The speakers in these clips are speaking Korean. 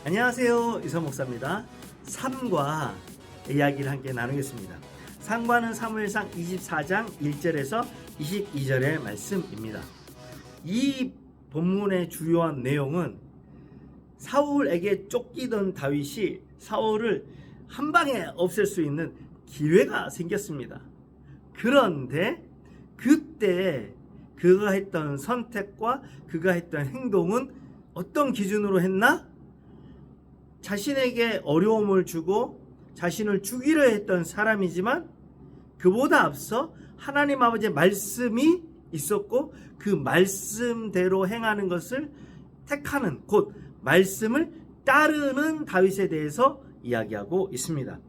안녕하세요, 이성 목사입니다. 삼과 이야기를 함께 나누겠습니다. 삼과는 사무엘상 24장 1절에서 22절의 말씀입니다. 이 본문의 주요한 내용은 사울에게 쫓기던 다윗이 사울을 한 방에 없앨 수 있는 기회가 생겼습니다. 그런데 그때 그가 했던 선택과 그가 했던 행동은 어떤 기준으로 했나? 자신에게 어려움을 주고 자신을 죽이려 했던 사람이지만 그보다 앞서 하나님 아버지의 말씀이 있었고 그 말씀대로 행하는 것을 택하는, 곧 말씀을 따르는 다윗에 대해서 이야기하고 있습니다.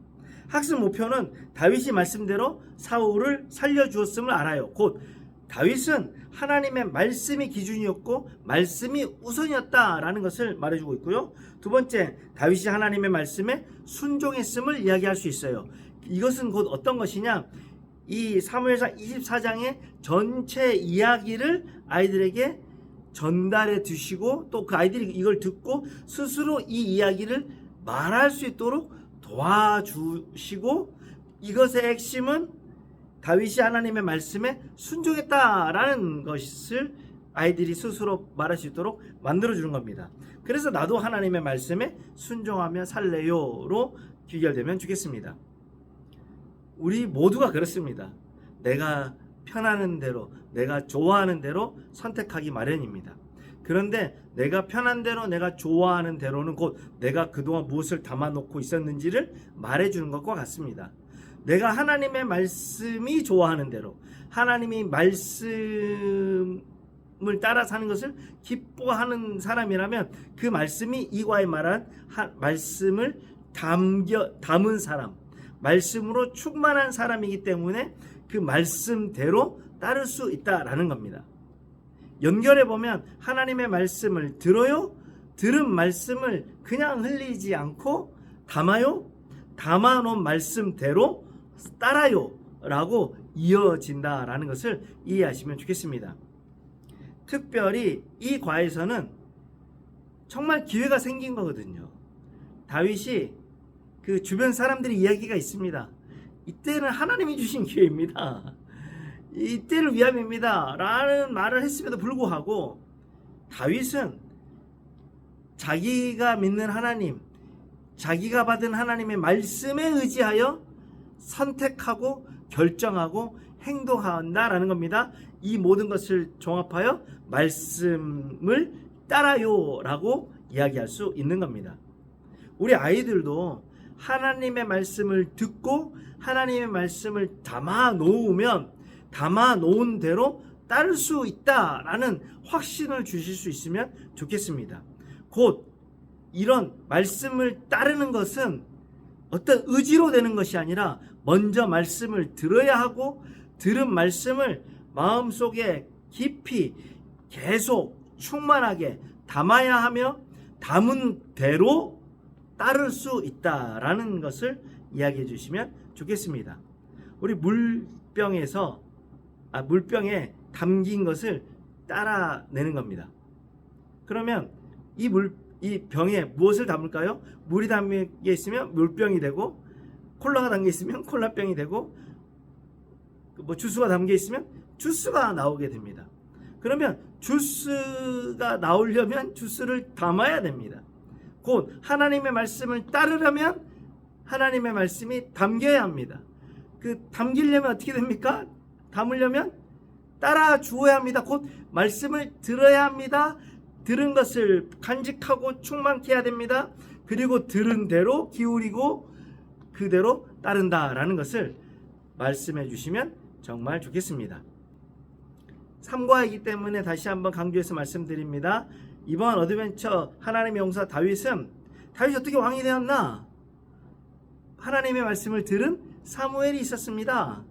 학습 목표는 다윗이 말씀대로 사울을 살려주었음을 알아요. 곧 다윗은 하나님의 말씀이 기준이었고 말씀이 우선이었다라는 것을 말해주고 있고요. 두 번째, 다윗이 하나님의 말씀에 순종했음을 이야기할 수 있어요. 이것은 곧 어떤 것이냐, 이 사무엘상 24장의 전체 이야기를 아이들에게 전달해 주시고 또 그 아이들이 이걸 듣고 스스로 이 이야기를 말할 수 있도록 도와주시고, 이것의 핵심은 다윗이 하나님의 말씀에 순종했다라는 것을 아이들이 스스로 말할 수 있도록 만들어주는 겁니다. 그래서 나도 하나님의 말씀에 순종하며 살래요로 귀결되면 좋겠습니다. 우리 모두가 그렇습니다. 내가 편하는 대로, 내가 좋아하는 대로 선택하기 마련입니다. 그런데 내가 편한 대로, 내가 좋아하는 대로는 곧 내가 그동안 무엇을 담아놓고 있었는지를 말해주는 것과 같습니다. 내가 하나님의 말씀이 좋아하는 대로, 하나님이 말씀을 따라 사는 것을 기뻐하는 사람이라면 그 말씀이 이과에 말한 말씀을 담은 사람, 말씀으로 충만한 사람이기 때문에 그 말씀대로 따를 수 있다라는 겁니다. 연결해보면 하나님의 말씀을 들어요? 들은 말씀을 그냥 흘리지 않고 담아요? 담아놓은 말씀대로 따라요 라고 이어진다라는 것을 이해하시면 좋겠습니다. 특별히 이 과에서는 정말 기회가 생긴 거거든요. 다윗이 그 주변 사람들의 이야기가 있습니다. 이때는 하나님이 주신 기회입니다. 이때를 위함입니다 라는 말을 했음에도 불구하고 다윗은 자기가 믿는 하나님, 자기가 받은 하나님의 말씀에 의지하여 선택하고 결정하고 행동한다라는 겁니다. 이 모든 것을 종합하여 말씀을 따라요 라고 이야기할 수 있는 겁니다. 우리 아이들도 하나님의 말씀을 듣고 하나님의 말씀을 담아 놓은 대로 따를 수 있다라는 확신을 주실 수 있으면 좋겠습니다. 곧 이런 말씀을 따르는 것은 어떤 의지로 되는 것이 아니라 먼저 말씀을 들어야 하고 들은 말씀을 마음속에 깊이 계속 충만하게 담아야 하며 담은 대로 따를 수 있다라는 것을 이야기해 주시면 좋겠습니다. 우리 물병에 담긴 것을 따라내는 겁니다. 그러면 이 병에 무엇을 담을까요? 물이 담겨 있으면 물병이 되고, 콜라가 담겨 있으면 콜라병이 되고, 주스가 담겨 있으면 주스가 나오게 됩니다. 그러면 주스가 나오려면 주스를 담아야 됩니다. 곧 하나님의 말씀을 따르려면 하나님의 말씀이 담겨야 합니다. 그 담기려면 어떻게 됩니까? 담으려면 따라 주어야 합니다. 곧 말씀을 들어야 합니다. 들은 것을 간직하고 충만케 해야 됩니다. 그리고 들은 대로 기울이고 그대로 따른다라는 것을 말씀해 주시면 정말 좋겠습니다. 삼과이기 때문에 다시 한번 강조해서 말씀드립니다. 이번 어드벤처 하나님의 용사 다윗이 어떻게 왕이 되었나? 하나님의 말씀을 들은 사무엘이 있었습니다.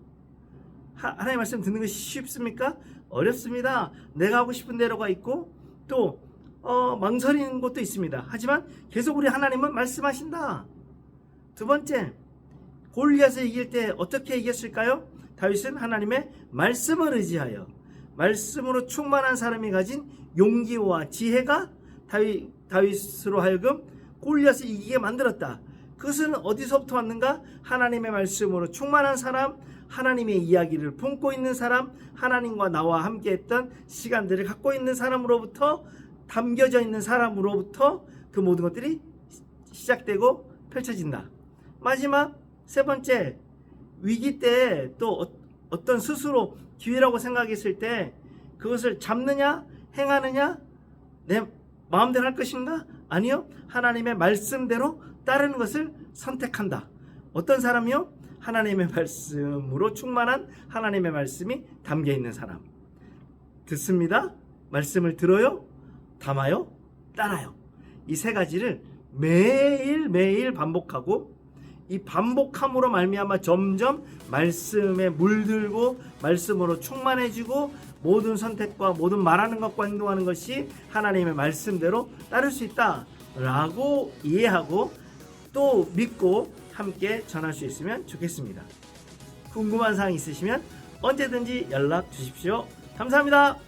하나님의 말씀 듣는 것이 쉽습니까? 어렵습니다. 내가 하고 싶은 대로가 있고 또 망설이는 것도 있습니다. 하지만 계속 우리 하나님은 말씀하신다. 두 번째, 골리앗을 이길 때 어떻게 이겼을까요? 다윗은 하나님의 말씀을 의지하여 말씀으로 충만한 사람이 가진 용기와 지혜가 다윗으로 하여금 골리앗을 이기게 만들었다. 그것은 어디서부터 왔는가? 하나님의 말씀으로 충만한 사람, 하나님의 이야기를 품고 있는 사람, 하나님과 나와 함께했던 시간들을 갖고 있는 사람으로부터, 담겨져 있는 사람으로부터 그 모든 것들이 시작되고 펼쳐진다. 마지막 세 번째, 위기 때 또 어떤 스스로 기회라고 생각했을 때 그것을 잡느냐, 행하느냐, 내 마음대로 할 것인가? 아니요, 하나님의 말씀대로 따르는 것을 선택한다. 어떤 사람이요? 하나님의 말씀으로 충만한 하나님의 말씀이 담겨 있는 사람. 듣습니다. 말씀을 들어요. 담아요. 따라요. 이 세 가지를 매일매일 반복하고, 이 반복함으로 말미암아 점점 말씀에 물들고 말씀으로 충만해지고 모든 선택과 모든 말하는 것과 행동하는 것이 하나님의 말씀대로 따를 수 있다라고 이해하고 또 믿고 함께 전할 수 있으면 좋겠습니다. 궁금한 사항 있으시면 언제든지 연락 주십시오. 감사합니다.